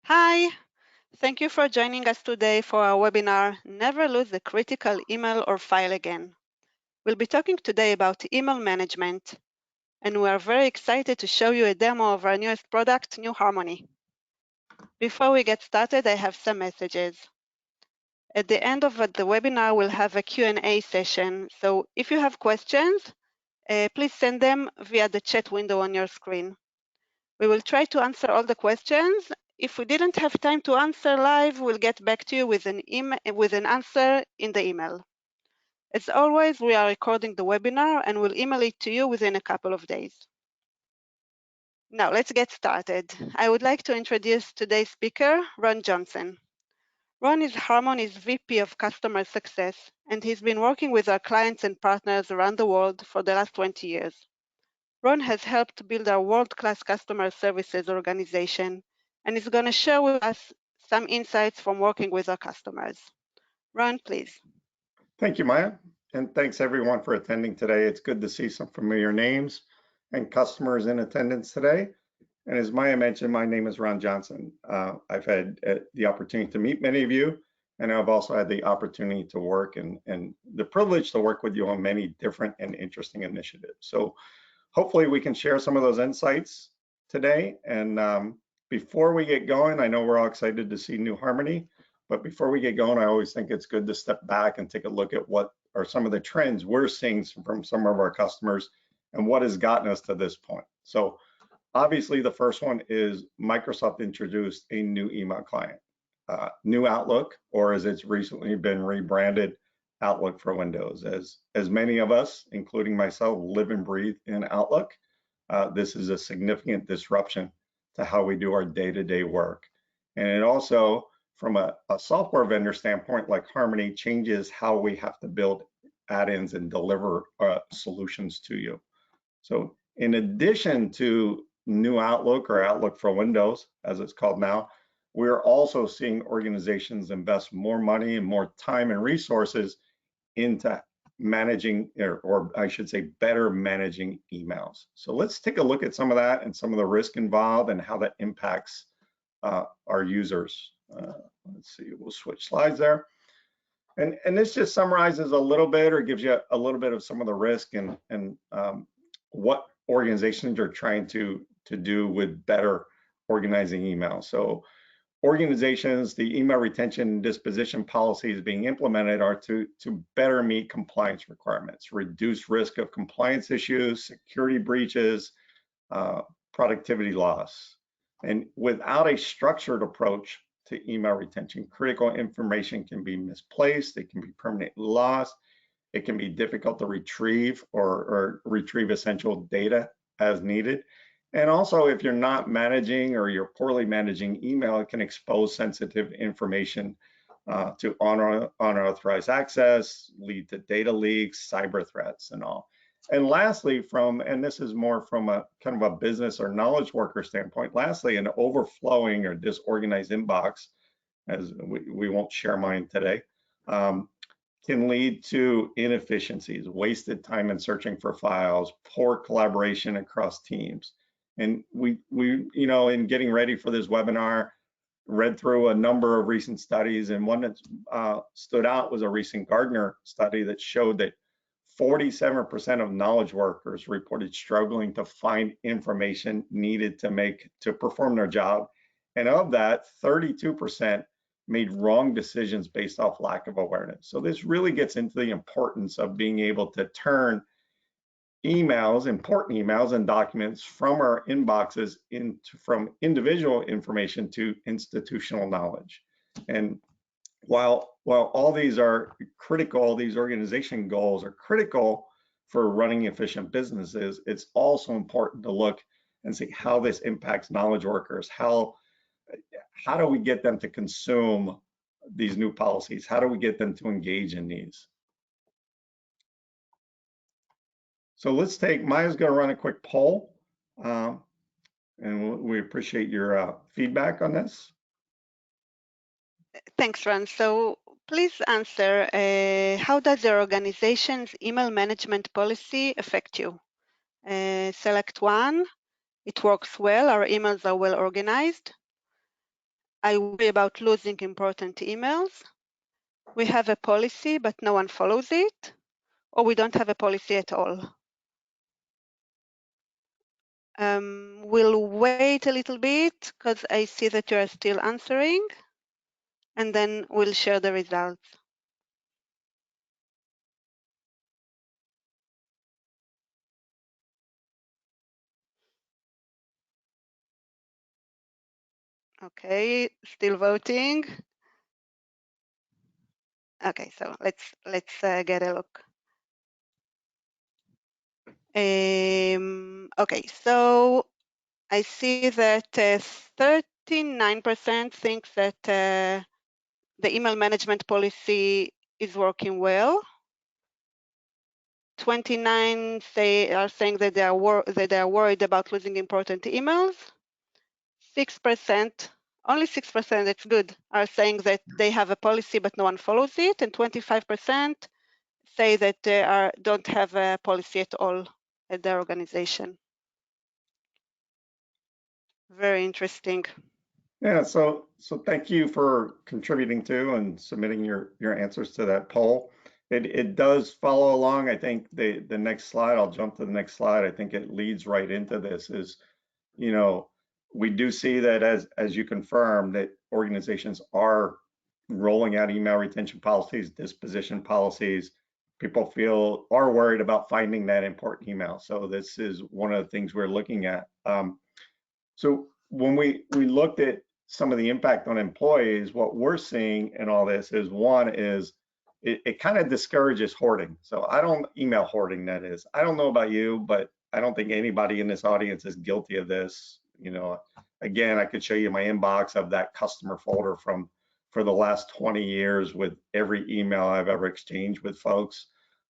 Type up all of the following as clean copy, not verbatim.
Hi, thank you for joining us today for our webinar, Never Lose a Critical Email or File Again. We'll be talking today about email management, and we are very excited to show you a demo of our newest product, New Harmony. Before we get started, I have some messages. At the end of the webinar, we'll have a Q&A session, so if you have questions, please send them via the chat window on your screen. We will try to answer all the questions. If we didn't have time to answer live, we'll get back to you with an answer in the email. As always, we are recording the webinar and we'll email it to you within a couple of days. Now, let's get started. I would like to introduce today's speaker, Ron Johnson. Ron is Harmony's VP of Customer Success, and he's been working with our clients and partners around the world for the last 20 years. Ron has helped build our world-class customer services organization and is going to share with us some insights from working with our customers. Ron, please. Thank you, Maya, and thanks everyone for attending today. It's good to see some familiar names and customers in attendance today. And as Maya mentioned, my name is Ron Johnson. I've had the opportunity to meet many of you, and I've also had the opportunity to work and the privilege to work with you on many different and interesting initiatives. So hopefully we can share some of those insights today. And before we get going, I know we're all excited to see New Harmony, but before we get going, I always think it's good to step back and take a look at what are some of the trends we're seeing from some of our customers and what has gotten us to this point. So obviously the first one is Microsoft introduced a new email client, New Outlook, or as it's recently been rebranded, Outlook for Windows. As many of us, including myself, live and breathe in Outlook, this is a significant disruption to how we do our day-to-day work. And it also, from a software vendor standpoint, like Harmony, changes how we have to build add-ins and deliver solutions to you. So in addition to New Outlook or Outlook for Windows, as it's called now, we're also seeing organizations invest more money and more time and resources into managing, or I should say, better managing emails. So let's take a look at some of that and some of the risk involved and how that impacts our users. Let's see, we'll switch slides there. And this just summarizes a little bit or gives you a little bit of some of the risk and what organizations are trying to do with better organizing emails. So organizations, the email retention and disposition policies being implemented are to better meet compliance requirements, reduce risk of compliance issues, security breaches, productivity loss. And without a structured approach to email retention, critical information can be misplaced, it can be permanently lost, it can be difficult to retrieve or retrieve essential data as needed. And also, if you're not managing or you're poorly managing email, it can expose sensitive information to unauthorized access, lead to data leaks, cyber threats, and all. And lastly, and this is more from a kind of a business or knowledge worker standpoint, lastly, an overflowing or disorganized inbox, as we won't share mine today, can lead to inefficiencies, wasted time in searching for files, poor collaboration across teams. And we in getting ready for this webinar, read through a number of recent studies, and one that stood out was a recent Gartner study that showed that 47% of knowledge workers reported struggling to find information needed to perform their job. And of that, 32% made wrong decisions based off lack of awareness. So this really gets into the importance of being able to turn emails, important emails and documents from our inboxes from individual information to institutional knowledge. And while all these are critical, these organization goals are critical for running efficient businesses, it's also important to look and see how this impacts knowledge workers. How do we get them to consume these new policies? How do we get them to engage in these? So let's Maya's going to run a quick poll, and we appreciate your feedback on this. Thanks, Ron. So please answer, how does your organization's email management policy affect you? Select one. It works well. Our emails are well organized. I worry about losing important emails. We have a policy, but no one follows it, or we don't have a policy at all. We'll wait a little bit because I see that you are still answering, and then we'll share the results. Okay, still voting. Okay, so let's get a look. Okay, so I see that 39% think that the email management policy is working well. 29 are saying that they are worried about losing important emails. 6%, only 6%, that's good, are saying that they have a policy but no one follows it, and 25% say that they don't have a policy at all at their organization. Very interesting. Yeah, so thank you for contributing to and submitting your answers to that poll. It does follow along. I think the next slide, I'll jump to the next slide. I think it leads right into this is, you know, we do see that as you confirm that organizations are rolling out email retention policies, disposition policies. People are worried about finding that important email. So this is one of the things we're looking at. So when we looked at some of the impact on employees, what we're seeing in all this is one is it kind of discourages hoarding. So I don't email hoarding, that is. I don't know about you, but I don't think anybody in this audience is guilty of this. You know, again, I could show you my inbox of that customer folder for the last 20 years with every email I've ever exchanged with folks.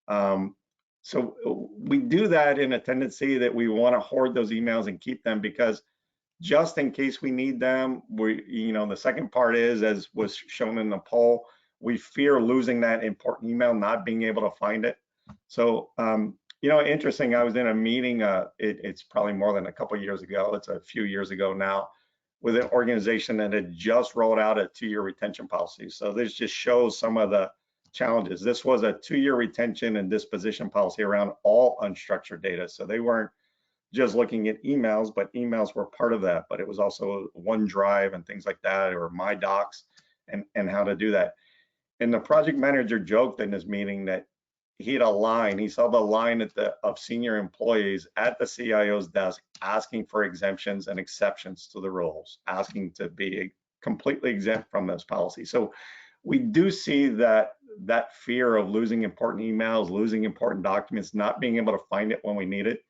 So we do that in a tendency that we want to hoard those emails and keep them because just in case we need them. The second part is, as was shown in the poll, we fear losing that important email, not being able to find it. So, interesting, I was in a meeting, it's probably more than a couple of years ago, it's a few years ago now, with an organization that had just rolled out a 2-year retention policy. So this just shows some of the challenges. This was a 2-year retention and disposition policy around all unstructured data. So they weren't just looking at emails, but emails were part of that, but it was also OneDrive and things like that, or My Docs, and how to do that. And the project manager joked in this meeting that he saw the line of senior employees at the CIO's desk asking for exemptions and exceptions to the rules, asking to be completely exempt from those policies. So we do see that fear of losing important emails, losing important documents, not being able to find it when we need it,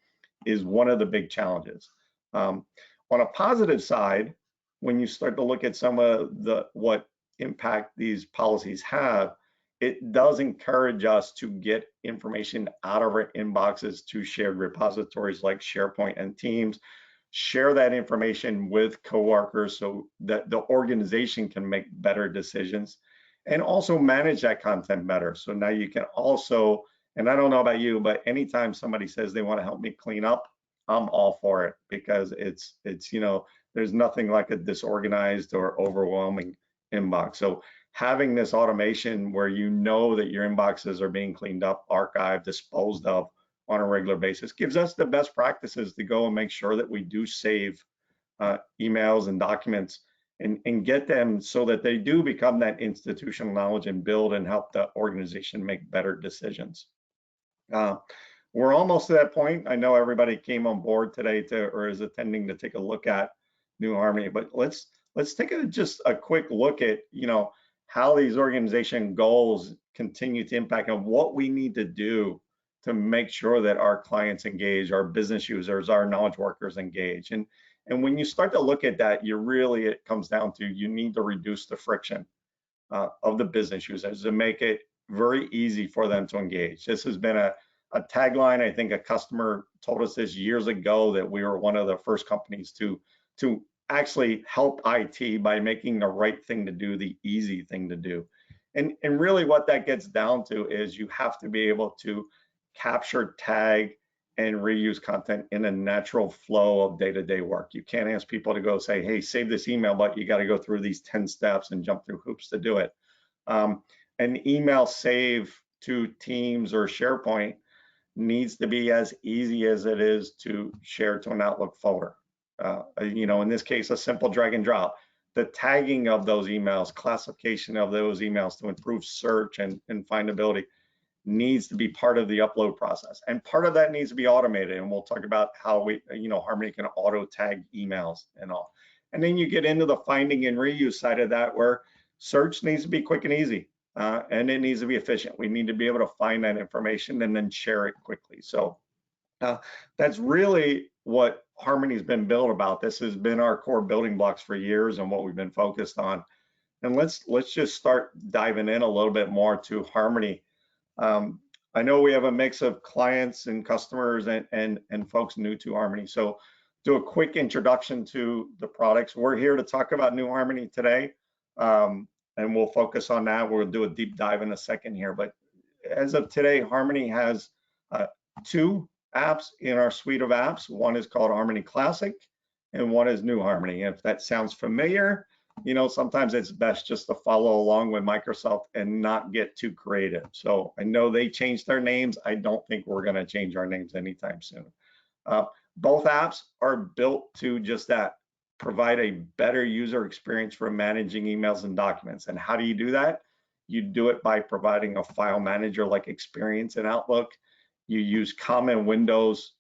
is one of the big challenges. On a positive side, when you start to look at some of what impact these policies have, it does encourage us to get information out of our inboxes to shared repositories like SharePoint and Teams, share that information with coworkers so that the organization can make better decisions, and also manage that content better. So now you can also, and I don't know about you, but anytime somebody says they want to help me clean up, I'm all for it, because it's there's nothing like a disorganized or overwhelming inbox. So having this automation where you know that your inboxes are being cleaned up, archived, disposed of on a regular basis gives us the best practices to go and make sure that we do save emails and documents and get them so that they do become that institutional knowledge and build and help the organization make better decisions. We're almost to that point. I know everybody came on board today or is attending to take a look at New Harmony, but let's take just a quick look at how these organization goals continue to impact and what we need to do to make sure that our clients engage, our business users, our knowledge workers engage. And when you start to look at that, it comes down to you need to reduce the friction of the business users to make it very easy for them to engage. This has been a tagline. I think a customer told us this years ago that we were one of the first companies to actually help IT by making the right thing to do the easy thing to do. And really what that gets down to is you have to be able to capture, tag, and reuse content in a natural flow of day-to-day work. You can't ask people to go say, hey, save this email, but you got to go through these 10 steps and jump through hoops to do it. An email save to Teams or SharePoint needs to be as easy as it is to share to an Outlook folder. In this case, a simple drag and drop. The tagging of those emails, classification of those emails to improve search and findability needs to be part of the upload process. And part of that needs to be automated. And we'll talk about how Harmony can auto tag emails and all. And then you get into the finding and reuse side of that, where search needs to be quick and easy. And it needs to be efficient. We need to be able to find that information and then share it quickly. So that's really what Harmony's been built about. This has been our core building blocks for years and what we've been focused on. And let's just start diving in a little bit more to Harmony. I know we have a mix of clients and customers and folks new to Harmony. So do a quick introduction to the products. We're here to talk about New Harmony today. And we'll focus on that. We'll do a deep dive in a second here. But as of today, Harmony has 2 apps in our suite of apps. One is called Harmony Classic, and one is New Harmony. If that sounds familiar, sometimes it's best just to follow along with Microsoft and not get too creative. So I know they changed their names. I don't think we're going to change our names anytime soon. Both apps are built to just that, provide a better user experience for managing emails and documents. And how do you do that? You do it by providing a file manager like experience in Outlook. You use common Windows,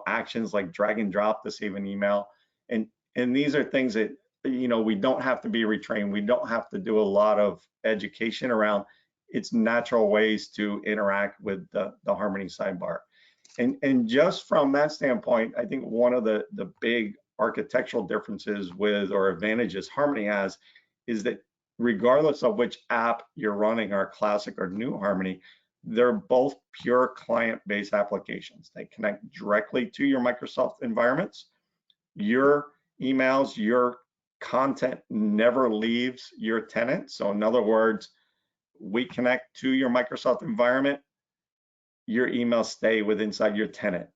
actions like drag and drop to save an email. And these are things that, we don't have to be retrained. We don't have to do a lot of education around. It's natural ways to interact with the Harmony sidebar. And just from that standpoint, I think one of the big architectural differences with or advantages Harmony has is that regardless of which app you're running, our Classic or New Harmony, they're both pure client-based applications. They connect directly to your Microsoft environments. Your emails, your content never leaves your tenant. So in other words, we connect to your Microsoft environment, your emails stay inside your tenant.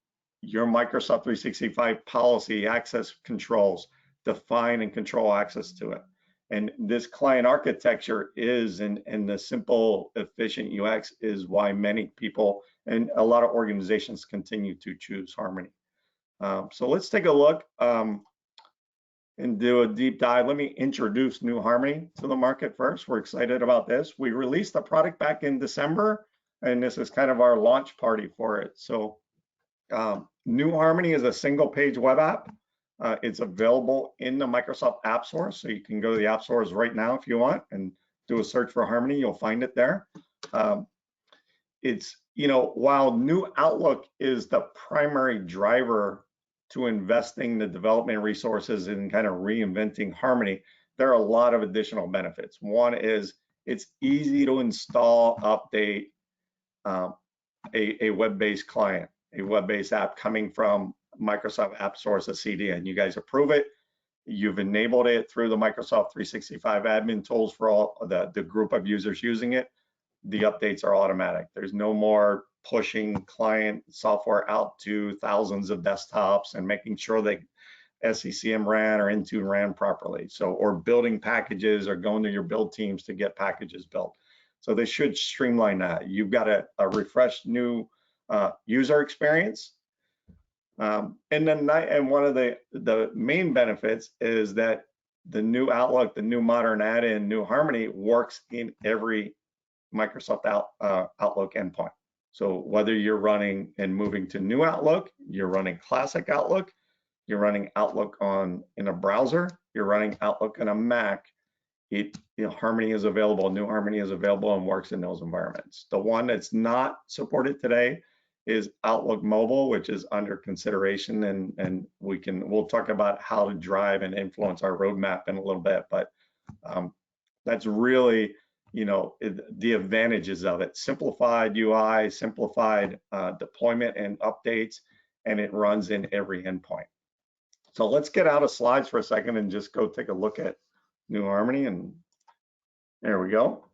Your Microsoft 365 policy access controls define and control access to it. And this client architecture is, and the simple, efficient UX is why many people and a lot of organizations continue to choose Harmony. So let's take a look and do a deep dive. Let me introduce New Harmony to the market first. We're excited about this. We released the product back in December, and this is kind of our launch party for it. So New Harmony is a single page web app. It's available in the Microsoft App Store. So you can go to the App Stores right now if you want and do a search for Harmony, you'll find it there. It's, while New Outlook is the primary driver to investing the development resources and kind of reinventing Harmony, there are a lot of additional benefits. One is it's easy to install, update a web-based client, a web-based app coming from Microsoft App Store as a CDN. You guys approve it. You've enabled it through the Microsoft 365 admin tools for all the group of users using it. The updates are automatic. There's no more pushing client software out to thousands of desktops and making sure that SCCM ran or Intune ran properly. So, or building packages or going to your build teams to get packages built. So they should streamline that. You've got a refreshed new user experience. And one of the main benefits is that the new Outlook, the new modern add-in, New Harmony works in every Microsoft Outlook endpoint. So whether you're running and moving to New Outlook, you're running Classic Outlook, you're running Outlook in a browser, you're running Outlook on a Mac, Harmony is available, New Harmony is available and works in those environments. The one that's not supported today is Outlook Mobile, which is under consideration, and we'll talk about how to drive and influence our roadmap in a little bit, but that's really the advantages of it. Simplified UI, simplified deployment and updates, and it runs in every endpoint. So let's get out of slides for a second and just go take a look at New Harmony, and there we go.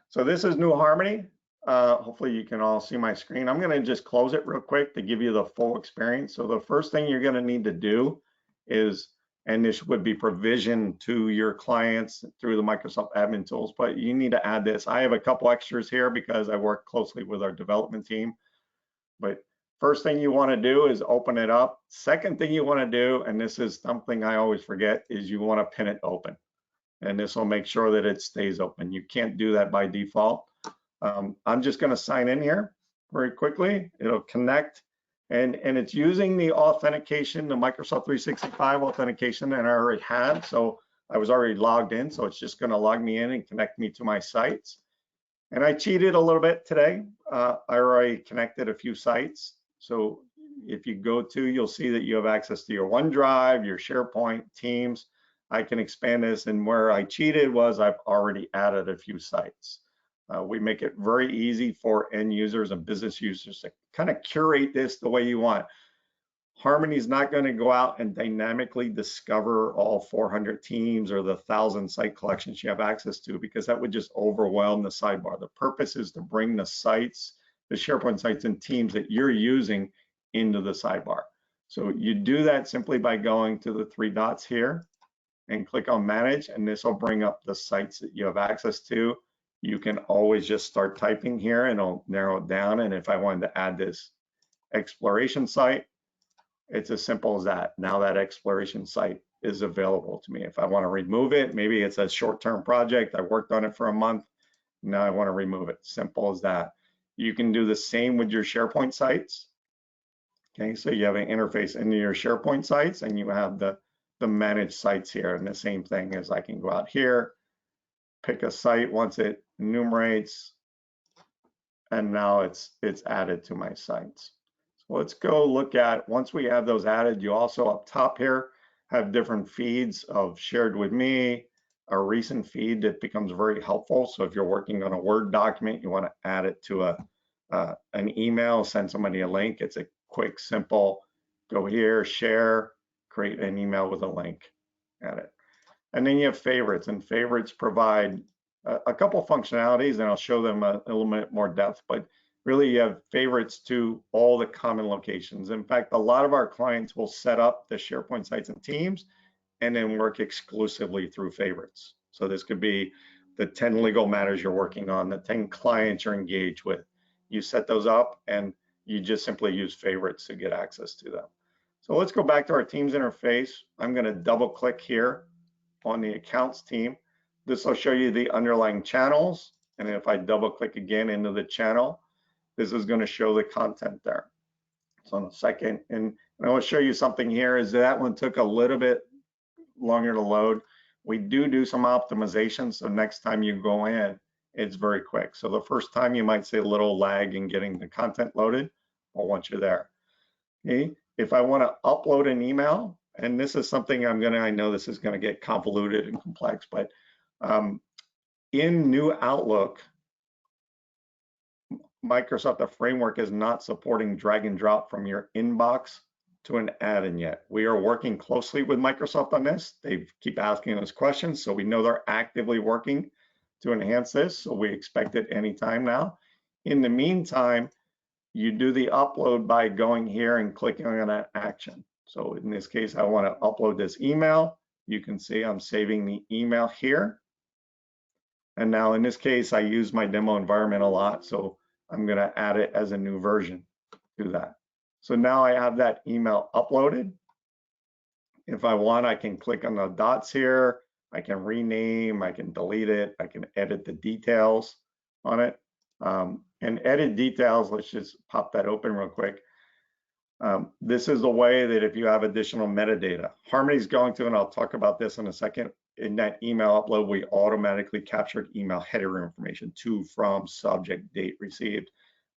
So this is New Harmony. Hopefully you can all see my screen. I'm going to just close it real quick to give you the full experience. So the first thing you're going to need to do is, and this would be provisioned to your clients through the Microsoft admin tools, but you need to add this. I have a couple extras here because I work closely with our development team. But first thing you want to do is open it up. Second thing you want to do, and this is something I always forget, is you want to pin it open. And this will make sure that it stays open. You can't do that by default. I'm just going to sign in here very quickly. It'll connect, and it's using the authentication, the Microsoft 365 authentication that I already had. So I was already logged in, so it's just going to log me in and connect me to my sites. And I cheated a little bit today. I already connected a few sites. So if you go to, you'll see that you have access to your OneDrive, your SharePoint, Teams. I can expand this, and where I cheated was I've already added a few sites. We make it very easy for end users and business users to kind of curate this the way you want. Harmony is not going to go out and dynamically discover all 400 teams or the 1,000 site collections you have access to, because that would just overwhelm the sidebar. The purpose is to bring the sites, the SharePoint sites and teams that you're using into the sidebar. So you do that simply by going to the three dots here and click on manage, and this will bring up the sites that you have access to. You can always just start typing here and it'll narrow it down. And if I wanted to add this exploration site, it's as simple as that. Now that exploration site is available to me. If I want to remove it, maybe it's a short-term project, I worked on it for a month, now I want to remove it. Simple as that. You can do the same with your SharePoint sites. Okay, so you have an interface into your SharePoint sites and you have the managed sites here, and the same thing is I can go out here, pick a site once it enumerates, and now it's added to my sites. So let's go look at, once we have those added, you also up top here have different feeds of shared with me, a recent feed that becomes very helpful. So if you're working on a Word document, you want to add it to an email, send somebody a link. It's a quick, simple, go here, share, create an email with a link, add it. And then you have favorites, and favorites provide a couple functionalities, and I'll show them a little bit more depth, but really you have favorites to all the common locations. In fact, a lot of our clients will set up the SharePoint sites and teams and then work exclusively through favorites. So this could be the 10 legal matters you're working on, the 10 clients you're engaged with. You set those up and you just simply use favorites to get access to them. So let's go back to our Teams interface. I'm going to double click here on the accounts team. This will show you the underlying channels. And if I double click again into the channel, this is going to show the content there. So in a second, and I will show you something here is that one took a little bit longer to load. We do some optimization. So next time you go in, it's very quick. So the first time you might see a little lag in getting the content loaded, but once you're there. Okay. If I want to upload an email, and this is something I know this is going to get convoluted and complex, but in New Outlook, Microsoft, the framework is not supporting drag and drop from your inbox to an add-in yet. We are working closely with Microsoft on this. They keep asking us questions, so we know they're actively working to enhance this, so we expect it anytime now. In the meantime, you do the upload by going here and clicking on an action. So in this case, I want to upload this email. You can see I'm saving the email here. And now in this case, I use my demo environment a lot, so I'm going to add it as a new version to that. So now I have that email uploaded. If I want, I can click on the dots here. I can rename, I can delete it, I can edit the details on it. And edit details, let's just pop that open real quick. This is a way that if you have additional metadata, Harmony's going to, and I'll talk about this in a second, in that email upload, we automatically captured email header information, to, from, subject, date, received.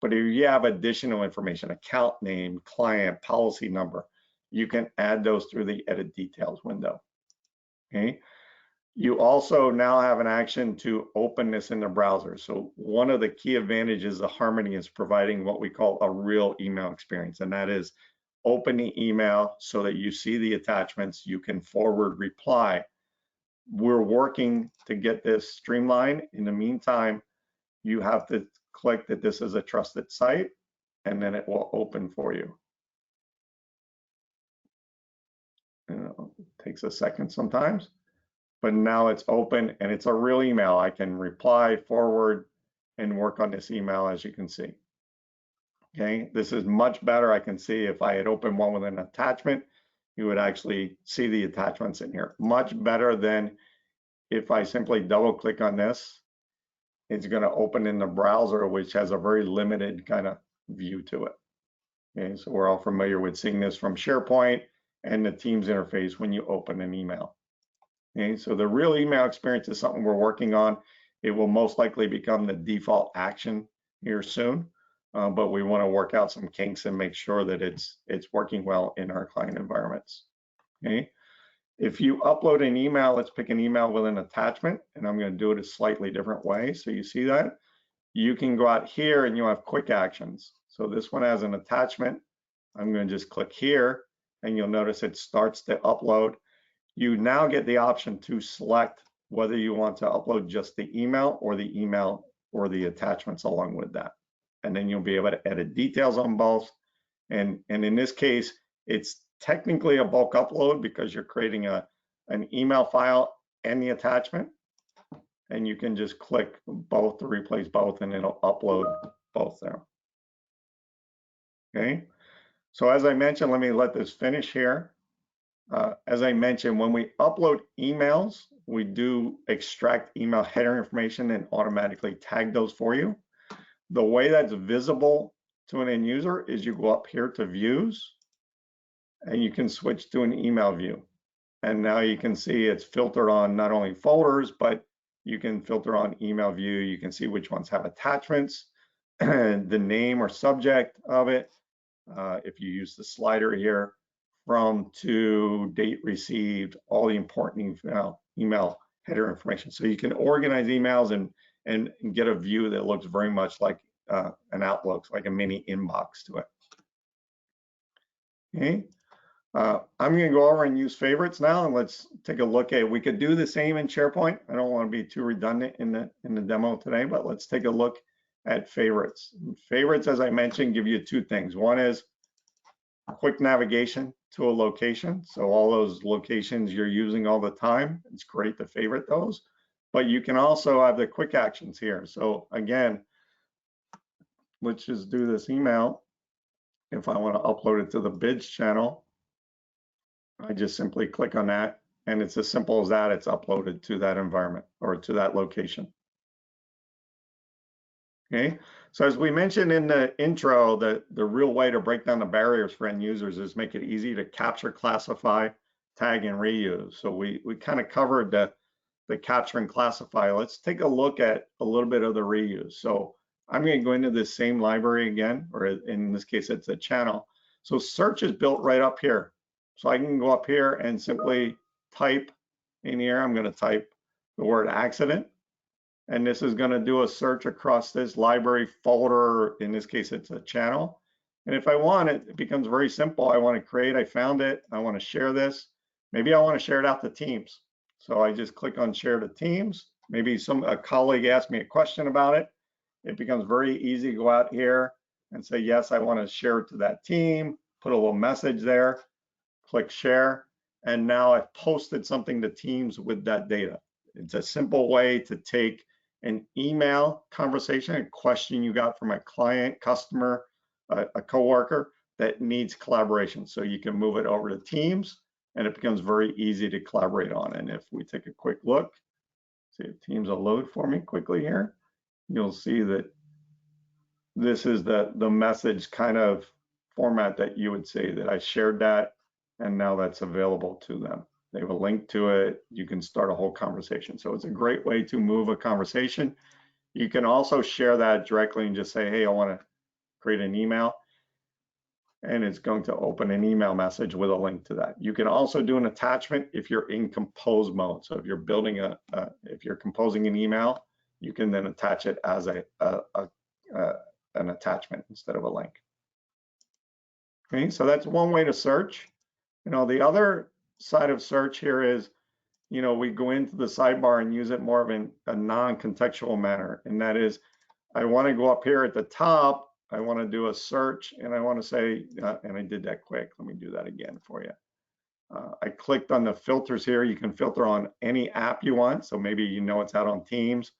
But if you have additional information, account name, client, policy number, you can add those through the edit details window. Okay. You also now have an action to open this in the browser. So one of the key advantages of Harmony is providing what we call a real email experience, and that is open the email so that you see the attachments, you can forward reply. We're working to get this streamlined. In the meantime, you have to click that this is a trusted site, and then it will open for you. It takes a second sometimes, but now it's open and it's a real email. I can reply, forward, and work on this email, as you can see. Okay, this is much better. I can see if I had opened one with an attachment, you would actually see the attachments in here. Much better than if I simply double click on this. It's going to open in the browser, which has a very limited kind of view to it. Okay, so we're all familiar with seeing this from SharePoint and the Teams interface when you open an email. Okay, so the real email experience is something we're working on. It will most likely become the default action here soon, but we want to work out some kinks and make sure that it's working well in our client environments. Okay, if you upload an email, let's pick an email with an attachment, and I'm going to do it a slightly different way. So you see that you can go out here and you have quick actions. So this one has an attachment. I'm going to just click here, and you'll notice it starts to upload. You now get the option to select whether you want to upload just the email or the attachments along with that. And then you'll be able to edit details on both. And in this case, it's technically a bulk upload because you're creating an email file and the attachment. And you can just click both to replace both, and it'll upload both there. Okay. So as I mentioned, let me let this finish here. As I mentioned, when we upload emails, we do extract email header information and automatically tag those for you. The way that's visible to an end user is you go up here to views, and you can switch to an email view. And now you can see it's filtered on not only folders, but you can filter on email view. You can see which ones have attachments, the name or subject of it. If you use the slider here, from to date received, all the important email header information. So you can organize emails and get a view that looks very much like an Outlook, like a mini inbox to it. Okay. I'm going to go over and use favorites now, and let's take a look at. We could do the same in SharePoint. I don't want to be too redundant in the demo today, but let's take a look at favorites. Favorites, as I mentioned, give you two things. One is quick navigation to a location. So all those locations you're using all the time, it's great to favorite those. But you can also have the quick actions here. So again, let's just do this email. If I want to upload it to the bids channel, I just simply click on that, and it's as simple as that. It's uploaded to that environment or to that location. Okay, so as we mentioned in the intro, the real way to break down the barriers for end users is make it easy to capture, classify, tag, and reuse. So we kind of covered the capture and classify. Let's take a look at a little bit of the reuse. So I'm going to go into this same library again, or in this case, it's a channel. So search is built right up here. So I can go up here and simply type in here. I'm going to type the word accident. And this is going to do a search across this library folder. In this case, it's a channel. And if I want it, it becomes very simple. I want to create, I found it, I want to share this. Maybe I want to share it out to Teams. So I just click on share to Teams. Maybe a colleague asked me a question about it. It becomes very easy to go out here and say, yes, I want to share it to that team, put a little message there, click share. And now I've posted something to Teams with that data. It's a simple way to take an email conversation, a question you got from a client, customer, a coworker that needs collaboration. So you can move it over to Teams, and it becomes very easy to collaborate on. And if we take a quick look, see if Teams will load for me quickly here, you'll see that this is the message kind of format that you would say that I shared that, and now that's available to them. They have a link to it. You can start a whole conversation. So it's a great way to move a conversation. You can also share that directly and just say, hey, I want to create an email. And it's going to open an email message with a link to that. You can also do an attachment if you're in compose mode. So if you're building if you're composing an email, you can then attach it as an attachment instead of a link. Okay, so that's one way to search. The other side of search here is, we go into the sidebar and use it more of a non-contextual manner, and that is I want to go up here at the top. I want to do a search, and I want to say, and I did that quick. Let me do that again for you. I clicked on the filters here. You can filter on any app you want. So maybe you know it's out on Teams.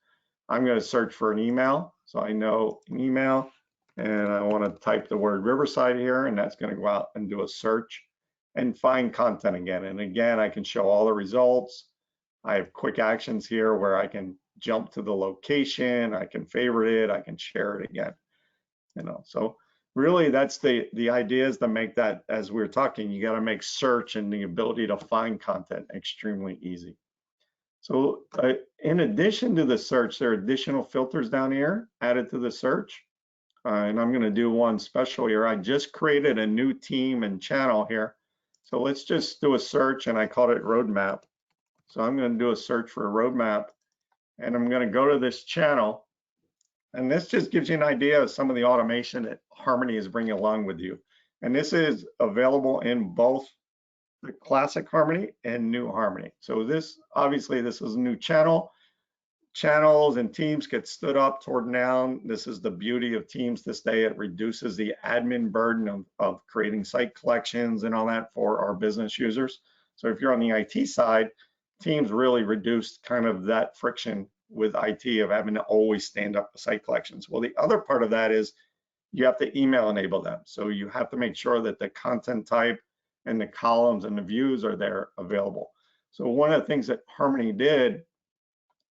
I'm going to search for an email. So I know an email, and I want to type the word Riverside here, and that's going to go out and do a search and find content again. And again, I can show all the results. I have quick actions here where I can jump to the location, I can favorite it, I can share it again. So really that's the idea, is to make that, as we were talking, you got to make search and the ability to find content extremely easy. So in addition to the search, there are additional filters down here added to the search. And I'm going to do one special here. I just created a new team and channel here. So let's just do a search, and I called it roadmap. So I'm going to do a search for a roadmap, and I'm going to go to this channel. And this just gives you an idea of some of the automation that Harmony is bringing along with you. And this is available in both the classic Harmony and new Harmony. So this, obviously, this is a new channel. Channels and teams get stood up, torn down. This is the beauty of Teams this day. It reduces the admin burden of creating site collections and all that for our business users. So if you're on the IT side, Teams really reduced kind of that friction with IT of having to always stand up the site collections. Well, the other part of that is you have to email enable them. So you have to make sure that the content type and the columns and the views are there available. So one of the things that Harmony did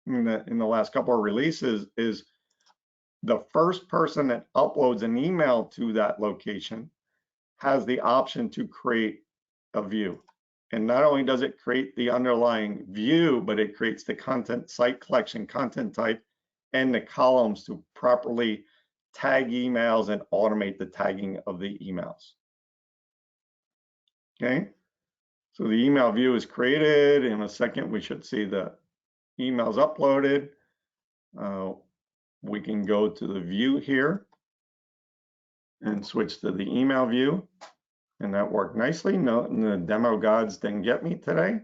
in the last couple of releases is the first person that uploads an email to that location has the option to create a view. And not only does it create the underlying view, but it creates the content site collection content type and the columns to properly tag emails and automate the tagging of the emails. Okay, so the email view is created. In a second, we should see the emails uploaded. We can go to the view here and switch to the email view, and that worked nicely. No, the demo gods didn't get me today.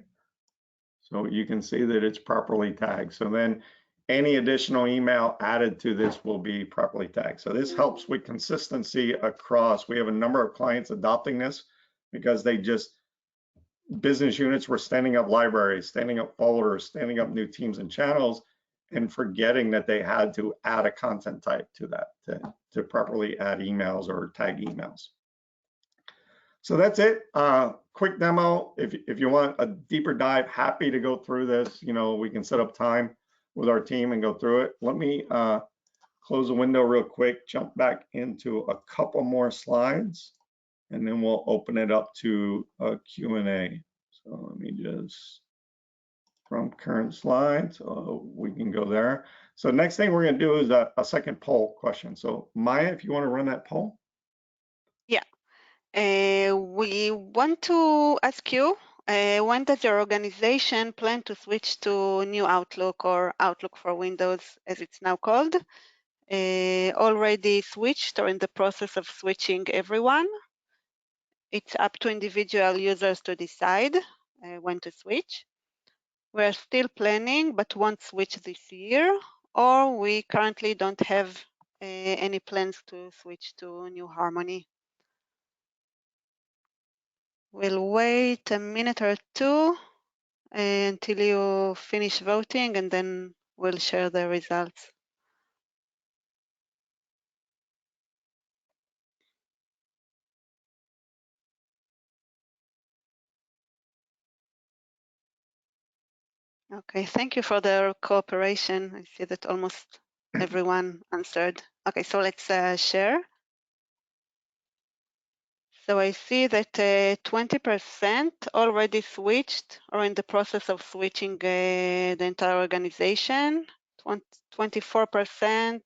So you can see that it's properly tagged. So then any additional email added to this will be properly tagged. So this helps with consistency across. We have a number of clients adopting this because they just, business units were standing up libraries, standing up folders, standing up new teams and channels, and forgetting that they had to add a content type to that to properly add emails or tag emails. So that's it. Quick demo. If you want a deeper dive, happy to go through this. We can set up time with our team and go through it. Let me close the window real quick, jump back into a couple more slides, and then we'll open it up to a Q&A. So let me just, from current slide, so we can go there. So next thing we're going to do is a second poll question. So Maya, if you want to run that poll. Yeah. We want to ask you, when does your organization plan to switch to new Outlook, or Outlook for Windows as it's now called? Already switched or in the process of switching everyone? It's up to individual users to decide when to switch. We're still planning but won't switch this year, or we currently don't have any plans to switch to new Harmony. We'll wait a minute or two until you finish voting, and then we'll share the results. Okay, thank you for the cooperation. I see that almost everyone answered. Okay, so let's share. So I see that 20% already switched or in the process of switching the entire organization. 24%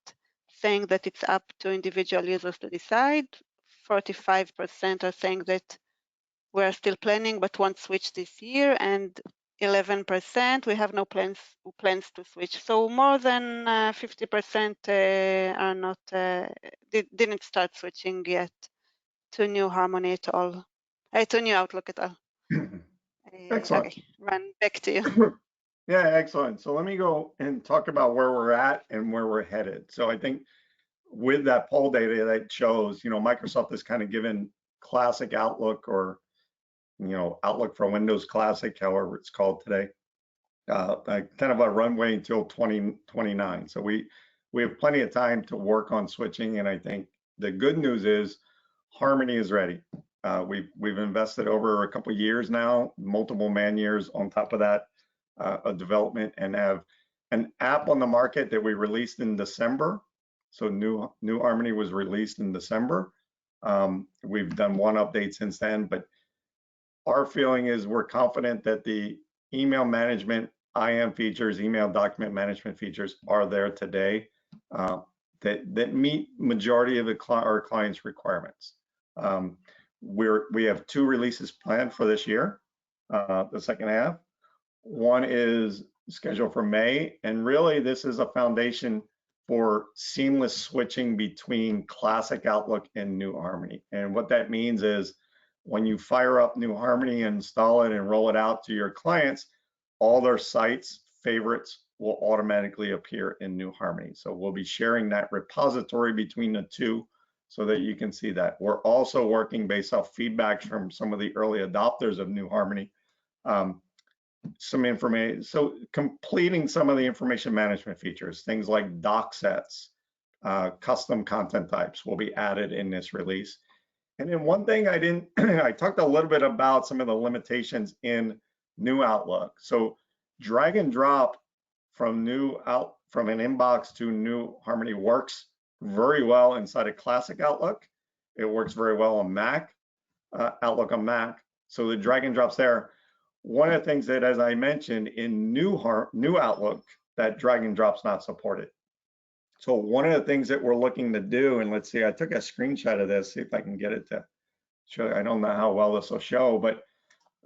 saying that it's up to individual users to decide. 45% are saying that we're still planning but won't switch this year, and 11% we have no plans to switch. So more than 50% are not didn't start switching yet to new Harmony at all, to new Outlook at all. Excellent. Okay, Ran, back to you. Yeah, excellent. So let me go and talk about where we're at and where we're headed. So I think with that poll data that shows, Microsoft has kind of given Classic Outlook, or Outlook for Windows Classic, however it's called today, kind of a runway until 2029. So we have plenty of time to work on switching, and I think the good news is Harmony is ready. We've invested over a couple of years now, multiple man years on top of that development, and have an app on the market that we released in December. So new Harmony was released in December. We've done one update since then, but our feeling is we're confident that the email management IM features, email document management features, are there today that meet majority of our clients' requirements. We have 2 releases planned for this year, the second half. One is scheduled for May, and really this is a foundation for seamless switching between Classic Outlook and New Harmony. And what that means is when you fire up New Harmony, install it, and roll it out to your clients, all their sites, favorites will automatically appear in New Harmony. So we'll be sharing that repository between the two so that you can see that. We're also working based off feedback from some of the early adopters of New Harmony, some information. So completing some of the information management features, things like doc sets, custom content types will be added in this release. And then one thing I talked a little bit about some of the limitations in New Outlook. So drag and drop from an inbox to New Harmony works very well inside of Classic Outlook. It works very well on Mac, Outlook on Mac. So the drag and drops there. One of the things that, as I mentioned, in New Outlook, that drag and drop's not supported. So one of the things that we're looking to do, and let's see, I took a screenshot of this, see if I can get it to show. I don't know how well this will show, but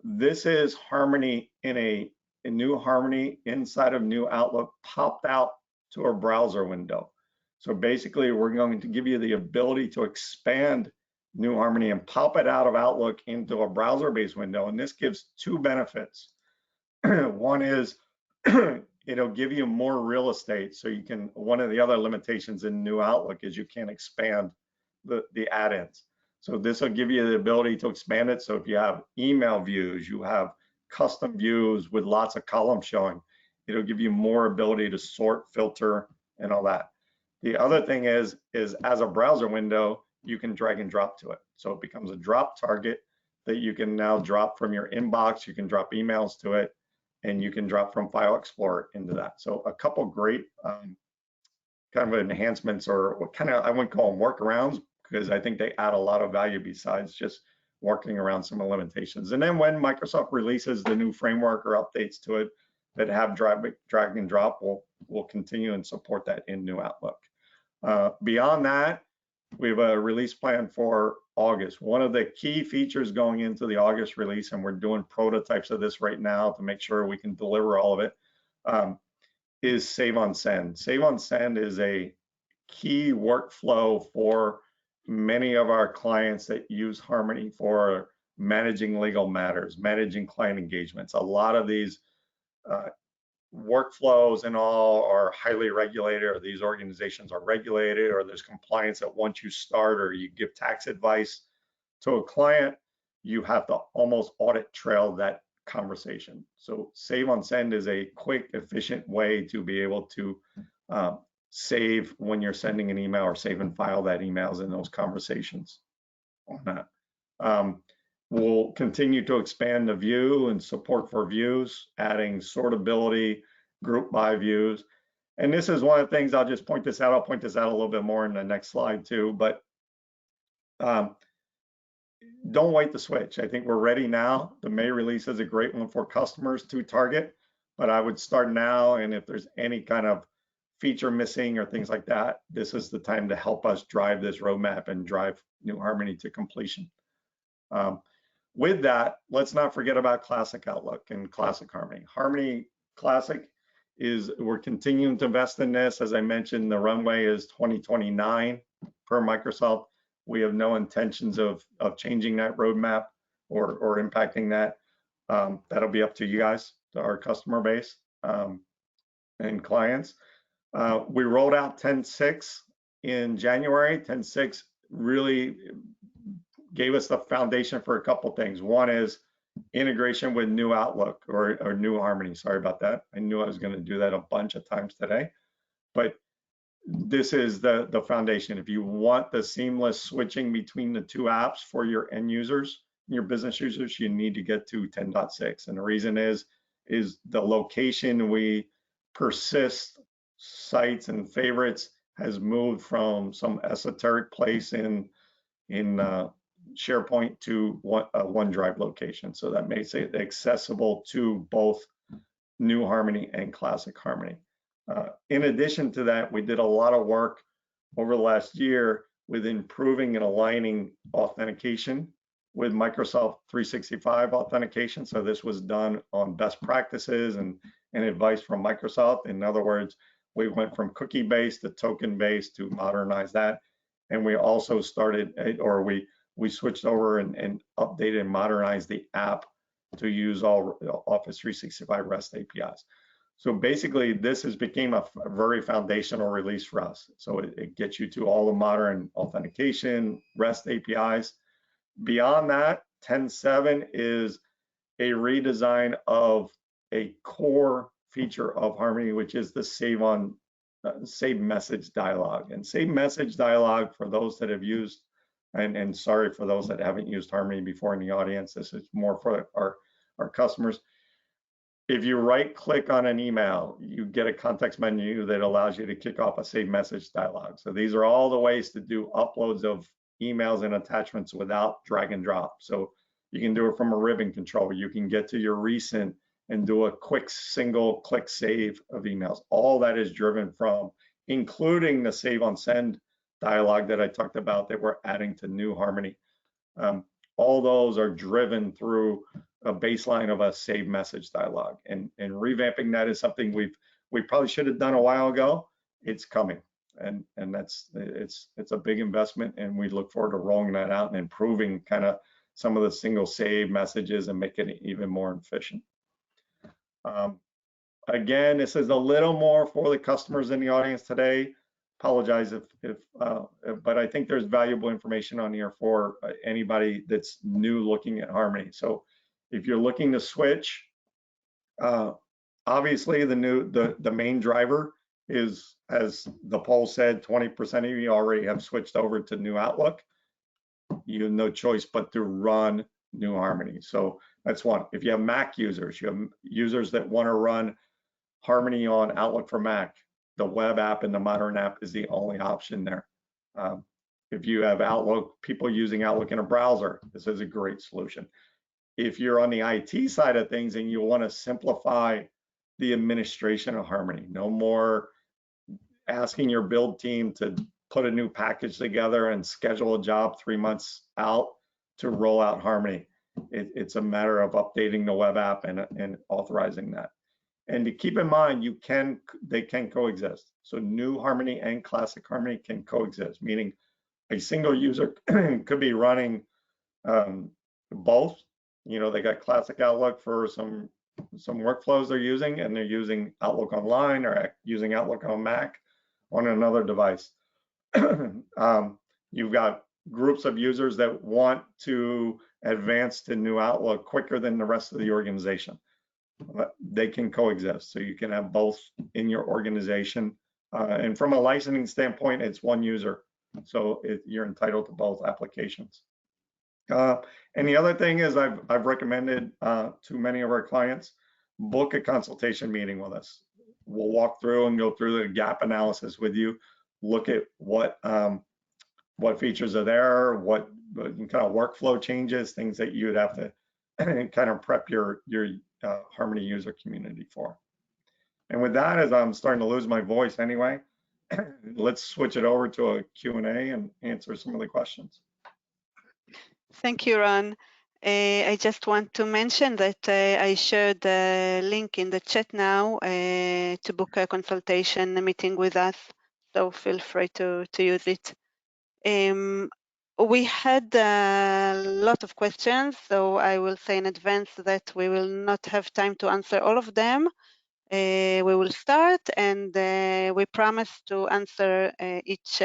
this is Harmony in a New Harmony inside of New Outlook popped out to a browser window. So basically, we're going to give you the ability to expand New Harmony and pop it out of Outlook into a browser-based window. And this gives 2 benefits. One is it'll give you more real estate. So you can, one of the other limitations in New Outlook is you can't expand the add-ins. So this will give you the ability to expand it. So if you have email views, you have custom views with lots of columns showing, it'll give you more ability to sort, filter, and all that. The other thing is as a browser window, you can drag and drop to it. So it becomes a drop target that you can now drop from your inbox. You can drop emails to it, and you can drop from File Explorer into that. So a couple great kind of enhancements, or kind of, I wouldn't call them workarounds, because I think they add a lot of value besides just working around some of the limitations. And then when Microsoft releases the new framework or updates to it that have drag and drop, we'll continue and support that in New Outlook. Beyond that, we have a release plan for August. One of the key features going into the August release, and we're doing prototypes of this right now to make sure we can deliver all of it, is Save on Send. Save on Send is a key workflow for many of our clients that use Harmony for managing legal matters, managing client engagements. A lot of these workflows and all are highly regulated, or these organizations are regulated, or there's compliance that once you start or you give tax advice to a client, you have to almost audit trail that conversation. So Save on Send is a quick, efficient way to be able to save when you're sending an email, or save and file that emails in those conversations on that. We'll continue to expand the view and support for views, adding sortability, group by views. And this is one of the things, I'll just point this out. I'll point this out a little bit more in the next slide too, but don't wait to switch. I think we're ready now. The May release is a great one for customers to target, but I would start now. And if there's any kind of feature missing or things like that, this is the time to help us drive this roadmap and drive New Harmony to completion. With that, let's not forget about Classic Outlook and Classic Harmony. Harmony Classic we're continuing to invest in this. As I mentioned, the runway is 2029 per Microsoft. We have no intentions of changing that roadmap or impacting that. That'll be up to you guys, to our customer base and clients. We rolled out 10.6 in January, 10.6 really gave us the foundation for a couple things. One is integration with New Outlook or New Harmony. Sorry about that. I knew I was going to do that a bunch of times today, but this is the foundation. If you want the seamless switching between the two apps for your end users, your business users, you need to get to 10.6. And the reason is the location we persist sites and favorites has moved from some esoteric place in SharePoint to OneDrive location. So that makes it accessible to both New Harmony and Classic Harmony. In addition to that, we did a lot of work over the last year with improving and aligning authentication with Microsoft 365 authentication. So this was done on best practices and advice from Microsoft. In other words, we went from cookie-based to token-based to modernize that. And we also started, or we switched over and updated and modernized the app to use all Office 365 REST APIs. So basically, this has become a very foundational release for us. So it gets you to all the modern authentication, REST APIs. Beyond that, 10.7 is a redesign of a core feature of Harmony, which is the save message dialog. And save message dialog, for those that have used, and sorry for those that haven't used Harmony before in the audience, this is more for our customers. If you right click on an email, you get a context menu that allows you to kick off a save message dialog. So these are all the ways to do uploads of emails and attachments without drag and drop. So you can do it from a ribbon controller. You can get to your recent and do a quick single click save of emails. All that is driven from, including the save on send dialog that I talked about that we're adding to New Harmony. All those are driven through a baseline of a save message dialog, and revamping that is something we probably should have done a while ago. It's coming, and it's a big investment, and we look forward to rolling that out and improving kind of some of the single save messages and making it even more efficient. Again, this is a little more for the customers in the audience today. Apologize but I think there's valuable information on here for anybody that's new looking at Harmony. So if you're looking to switch, obviously the main driver is, as the poll said, 20% of you already have switched over to New Outlook. You have no choice but to run New Harmony. So that's one. If you have Mac users, you have users that want to run Harmony on Outlook for Mac, the web app and the modern app is the only option there. If you have Outlook, people using Outlook in a browser, this is a great solution. If you're on the IT side of things and you want to simplify the administration of Harmony, no more asking your build team to put a new package together and schedule a job 3 months out to roll out Harmony. It's a matter of updating the web app and authorizing that. And to keep in mind, they can coexist. So New Harmony and Classic Harmony can coexist, meaning a single user could be running both. You know, they got Classic Outlook for some workflows they're using, and they're using Outlook Online or using Outlook on Mac on another device. You've got groups of users that want to advance to New Outlook quicker than the rest of the organization. They can coexist. So you can have both in your organization. And from a licensing standpoint, it's one user. So you're entitled to both applications. And the other thing is I've recommended to many of our clients, book a consultation meeting with us. We'll walk through and go through the gap analysis with you, look at what features are there, what kind of workflow changes, things that you would have to kind of prep your Harmony user community for. And with that, as I'm starting to lose my voice anyway, let's switch it over to a Q&A and answer some of the questions. Thank you, Ron. I just want to mention that I shared the link in the chat now to book a consultation meeting with us, so feel free to use it. We had a lot of questions, so I will say in advance that we will not have time to answer all of them. We will start, and we promise to answer each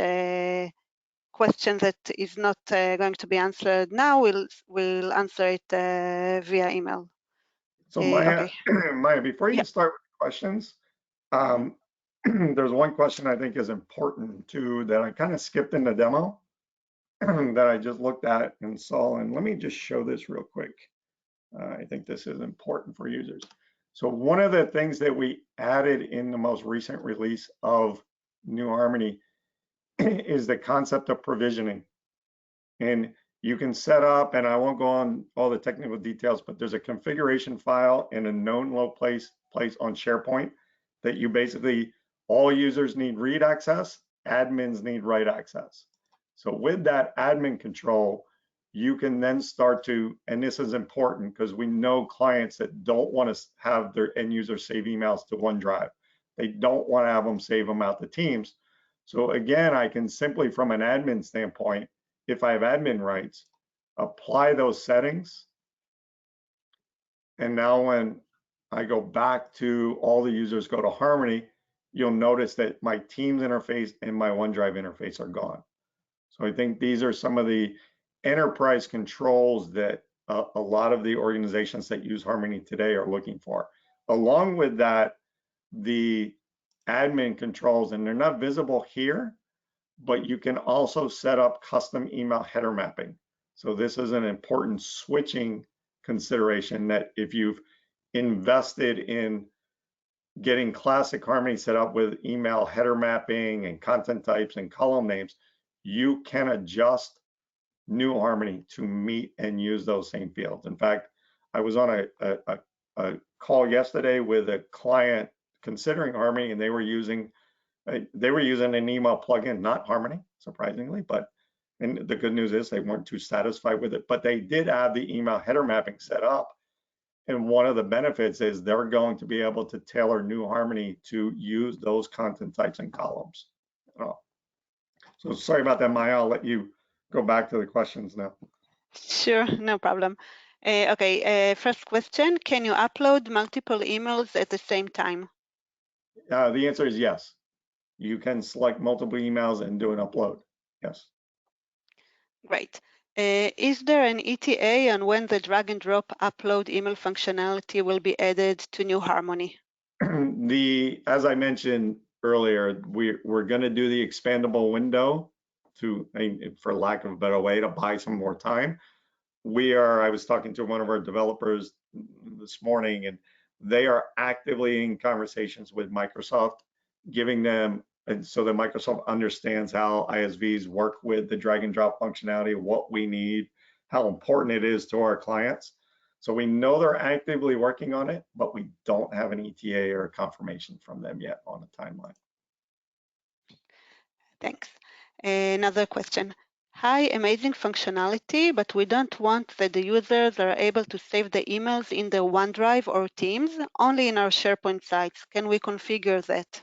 question that is not going to be answered now. We'll answer it via email. So Maya, Okay. Maya, before you Yeah. start with questions, there's one question I think is important too that I kind of skipped in the demo that I just looked at and saw. And let me just show this real quick. I think this is important for users. So one of the things that we added in the most recent release of New Harmony is the concept of provisioning. And you can set up, and I won't go on all the technical details, but there's a configuration file in a known low place on SharePoint that you basically, all users need read access, admins need write access. So with that admin control, you can then start to, and this is important because we know clients that don't want to have their end users save emails to OneDrive. They don't want to have them save them out to Teams. So again, I can simply, from an admin standpoint, if I have admin rights, apply those settings. And now when I go back to all the users go to Harmony, you'll notice that my Teams interface and my OneDrive interface are gone. So I think these are some of the enterprise controls that a lot of the organizations that use Harmony today are looking for. Along with that, the admin controls, and they're not visible here, but you can also set up custom email header mapping. So this is an important switching consideration that if you've invested in getting classic Harmony set up with email header mapping and content types and column names, you can adjust New Harmony to meet and use those same fields. In fact, I was on a call yesterday with a client considering Harmony, and they were using an email plugin, not Harmony, surprisingly, and the good news is they weren't too satisfied with it, but they did have the email header mapping set up. And one of the benefits is they're going to be able to tailor New Harmony to use those content types and columns. So sorry about that, Maya. I'll let you go back to the questions now. Sure, no problem. Okay, first question, can you upload multiple emails at the same time? The answer is yes. You can select multiple emails and do an upload, yes. Great. Is there an ETA on when the drag and drop upload email functionality will be added to New Harmony? As I mentioned earlier, we're going to do the expandable window for lack of a better way, to buy some more time. I was talking to one of our developers this morning, and they are actively in conversations with Microsoft, giving them, and so that Microsoft understands how ISVs work with the drag and drop functionality, what we need, how important it is to our clients. So we know they're actively working on it, but we don't have an ETA or a confirmation from them yet on a timeline. Thanks. Another question. Hi, amazing functionality, but we don't want that the users are able to save the emails in the OneDrive or Teams, only in our SharePoint sites. Can we configure that?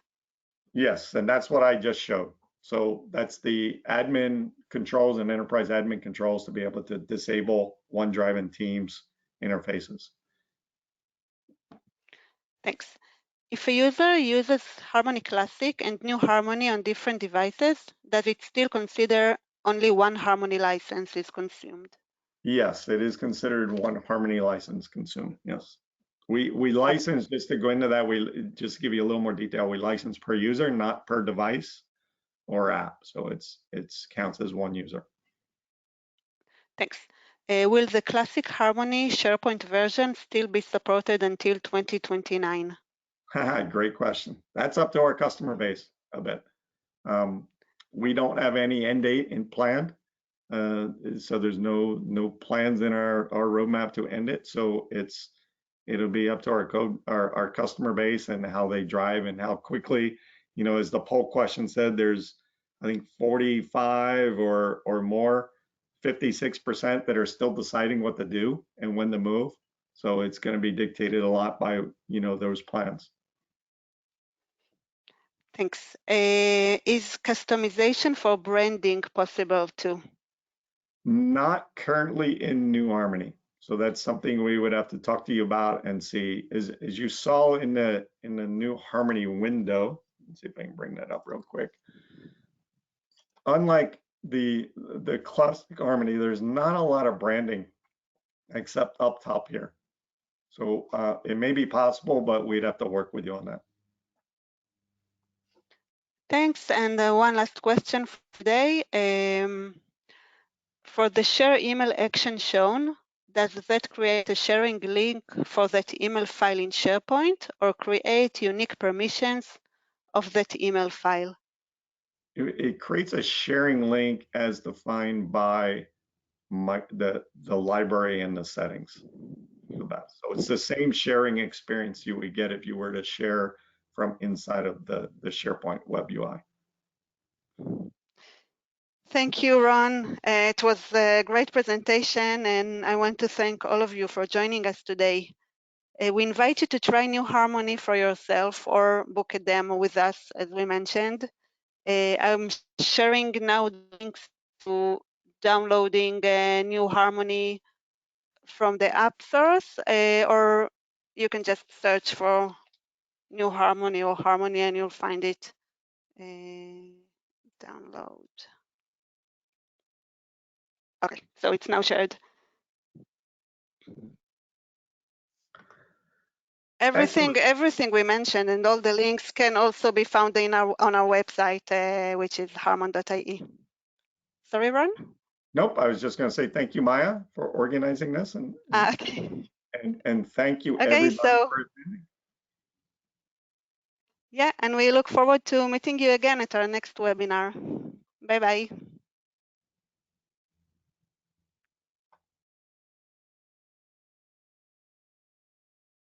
Yes, and that's what I just showed. So that's the admin controls and enterprise admin controls to be able to disable OneDrive and Teams interfaces. Thanks. If a user uses Harmony Classic and New Harmony on different devices, does it still consider only one Harmony license is consumed? Yes, it is considered one Harmony license consumed, yes. We license, just to go into that, we just give you a little more detail, we license per user, not per device or app. So it's counts as one user. Thanks. Will the classic Harmony SharePoint version still be supported until 2029? Great question. That's up to our customer base a bit. We don't have any end date in plan. So there's no plans in our roadmap to end it. So it'll be up to our customer base and how they drive and how quickly, as the poll question said, there's, I think 45 or more, 56% that are still deciding what to do and when to move. So it's going to be dictated a lot by, those plans. Thanks. Is customization for branding possible too? Not currently in New Harmony. So that's something we would have to talk to you about and see. As you saw in the new Harmony window, let's see if I can bring that up real quick. Unlike the classic Harmony, there's not a lot of branding except up top here. So it may be possible, but we'd have to work with you on that. Thanks. And one last question for today. For the share email action shown, does that create a sharing link for that email file in SharePoint or create unique permissions of that email file? It creates a sharing link as defined by the library and the settings. So it's the same sharing experience you would get if you were to share from inside of the SharePoint web UI. Thank you, Ron. It was a great presentation, and I want to thank all of you for joining us today. We invite you to try New Harmony for yourself or book a demo with us, as we mentioned. I'm sharing now links to downloading New Harmony from the app source, or you can just search for New Harmony or Harmony and you'll find it. Download. Okay, so it's now shared. Everything we mentioned and all the links can also be found on our website, which is harmon.ie. Sorry, Ron? Nope, I was just going to say thank you, Maya, for organizing this, and thank you everybody for attending. Yeah, and we look forward to meeting you again at our next webinar. Bye-bye.